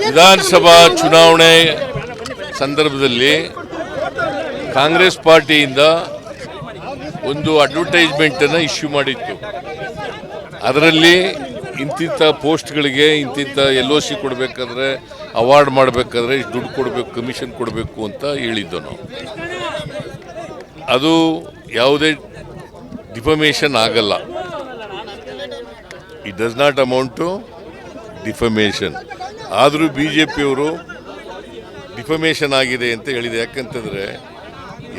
ವಿಧಾನಸಭಾ ಚುನಾವಣೆ ಸಂದರ್ಭದಲ್ಲಿ ಕಾಂಗ್ರೆಸ್ ಪಾರ್ಟಿಯಿಂದ ಒಂದು ಅಡ್ವರ್ಟೈಸ್ಮೆಂಟನ್ನು ಇಶ್ಯೂ ಮಾಡಿತ್ತು. ಅದರಲ್ಲಿ ಇಂತಿಂಥ ಪೋಸ್ಟ್ಗಳಿಗೆ ಇಂತಿಂಥ LOC ಕೊಡಬೇಕಾದ್ರೆ, ಅವಾರ್ಡ್ ಮಾಡಬೇಕಾದ್ರೆ ಇಷ್ಟು ದುಡ್ಡು ಕೊಡಬೇಕು, ಕಮಿಷನ್ ಕೊಡಬೇಕು ಅಂತ ಹೇಳಿದ್ದು ನಾವು. ಅದು ಯಾವುದೇ ಡಿಫಮೇಷನ್ ಆಗಲ್ಲ. It does not amount to defamation. ಆದರೂ BJPಯವರು ಡಿಫಮೇಷನ್ ಆಗಿದೆ ಅಂತ ಹೇಳಿದೆ. ಯಾಕಂತಂದರೆ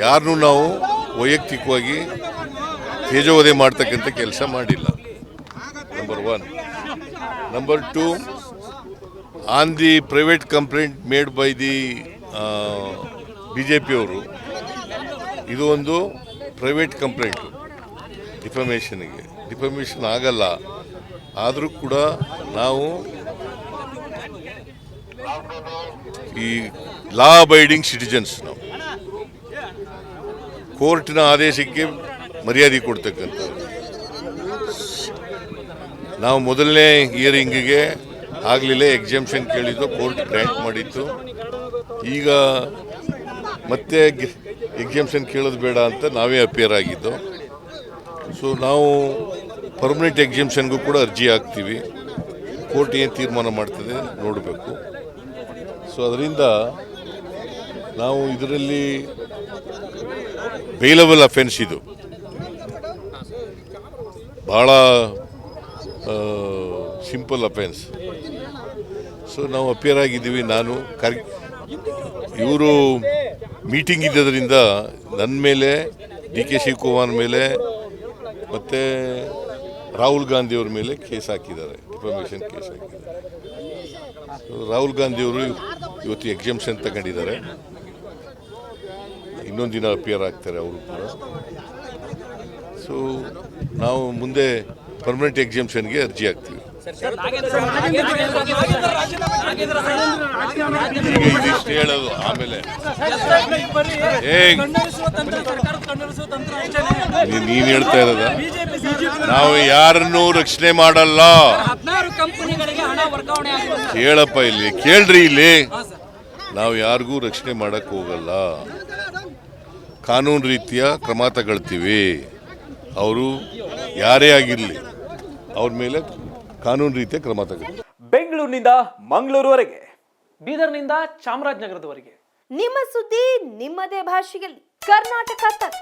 ಯಾರನ್ನೂ ನಾವು ವೈಯಕ್ತಿಕವಾಗಿ ತೇಜೋವಧೆ ಮಾಡ್ತಕ್ಕಂಥ ಕೆಲಸ ಮಾಡಿಲ್ಲ. Number 1. Number 2, on the private complaint made by the BJPಯವರು, ಇದು ಒಂದು ಪ್ರೈವೇಟ್ ಕಂಪ್ಲೇಂಟು ಡಿಫಮೇಷನ್ಗೆ. ಡಿಫಮೇಷನ್ ಆಗಲ್ಲ. ಆದರೂ ಕೂಡ ನಾವು ಈ ಲಾ ಅಬೈಡಿಂಗ್ ಸಿಟಿಜನ್ಸ್, ನಾವು ಕೋರ್ಟಿನ ಆದೇಶಕ್ಕೆ ಮರ್ಯಾದೆ ಕೊಡ್ತಕ್ಕಂಥದ್ದು. ನಾವು ಮೊದಲನೇ ಹಿಯರಿಂಗಿಗೆ ಆಗಲಿಲ್ಲ, ಎಕ್ಸಾಮ್ಷನ್ ಕೇಳಿದ್ದು, ಕೋರ್ಟ್ ಗ್ರ್ಯಾಂಟ್ ಮಾಡಿತ್ತು. ಈಗ ಮತ್ತೆ ಎಕ್ಸಾಮ್ಷನ್ ಕೇಳೋದು ಬೇಡ ಅಂತ ನಾವೇ ಅಪಿಯರ್ ಆಗಿದ್ದು. ಸೊ ನಾವು ಪರ್ಮನೆಂಟ್ ಎಕ್ಸಾಮ್ಷನ್ಗೂ ಕೂಡ ಅರ್ಜಿ ಹಾಕ್ತೀವಿ. ಕೋರ್ಟ್ ಏನು ತೀರ್ಮಾನ ಮಾಡ್ತದೆ ನೋಡಬೇಕು. ಸೊ ಅದರಿಂದ ನಾವು ಇದರಲ್ಲಿ ಬೇಲಬಲ್ ಅಫೆನ್ಸ್, ಇದು ಭಾಳ ಸಿಂಪಲ್ ಅಫೆನ್ಸ್. ಸೊ ನಾವು ಅಪಿಯರ್ ಆಗಿದ್ದೀವಿ. ನಾನು ಇವರು ಮೀಟಿಂಗ್ ಇದ್ದದರಿಂದ ನನ್ನ ಮೇಲೆ, DK ಶಿವಕುಮಾರ್ ಮೇಲೆ ಮತ್ತು ರಾಹುಲ್ ಗಾಂಧಿಯವ್ರ ಮೇಲೆ ಕೇಸ್ ಹಾಕಿದ್ದಾರೆ, ಡಿಫಮೇಷನ್ ಕೇಸ್ ಹಾಕಿದ್ದಾರೆ. ರಾಹುಲ್ ಗಾಂಧಿಯವರು ಇವತ್ತು ಎಕ್ಸಾಮ್ಷನ್ ತಗೊಂಡಿದ್ದಾರೆ. ಇನ್ನೊಂದು ದಿನ ಅಪಿಯರ್ ಆಗ್ತಾರೆ ಅವರು ಕೂಡ. ಸೊ ನಾವು ಮುಂದೆ ಪರ್ಮನೆಂಟ್ ಎಕ್ಸಾಮ್ಷನ್ಗೆ ಅರ್ಜಿ ಹಾಕ್ತೀವಿ. ಈಗ ಇದಿಷ್ಟು ಹೇಳೋದು, ಆಮೇಲೆ ನೀನು ಹೇಳ್ತಾ ಇರೋದ, ನಾವು ಯಾರನ್ನೂ ರಕ್ಷಣೆ ಮಾಡಲ್ಲ. ಕೇಳಪ್ಪ, ಇಲ್ಲಿ ಕೇಳ್ರಿ, ಇಲ್ಲಿ ನಾವು ಯಾರಿಗೂ ರಕ್ಷಣೆ ಮಾಡಕ್ ಹೋಗಲ್ಲ. ಕಾನೂನು ರೀತಿಯ ಕ್ರಮ ತಗೊಳ್ತೀವಿ. ಅವರು ಯಾರೇ ಆಗಿರಲಿ ಅವ್ರ ಮೇಲೆ ಕಾನೂನು ರೀತಿಯ ಕ್ರಮ ತಗೊಳ್ತೀವಿ. ಬೆಂಗಳೂರಿನಿಂದ ಮಂಗಳೂರುವರೆಗೆ, ಬೀದರ್ನಿಂದ ಚಾಮರಾಜನಗರದವರೆಗೆ ನಿಮ್ಮ ಸುದ್ದಿ ನಿಮ್ಮದೇ ಭಾಷೆಯಲ್ಲಿ. ಕರ್ನಾಟಕ ತಕ್.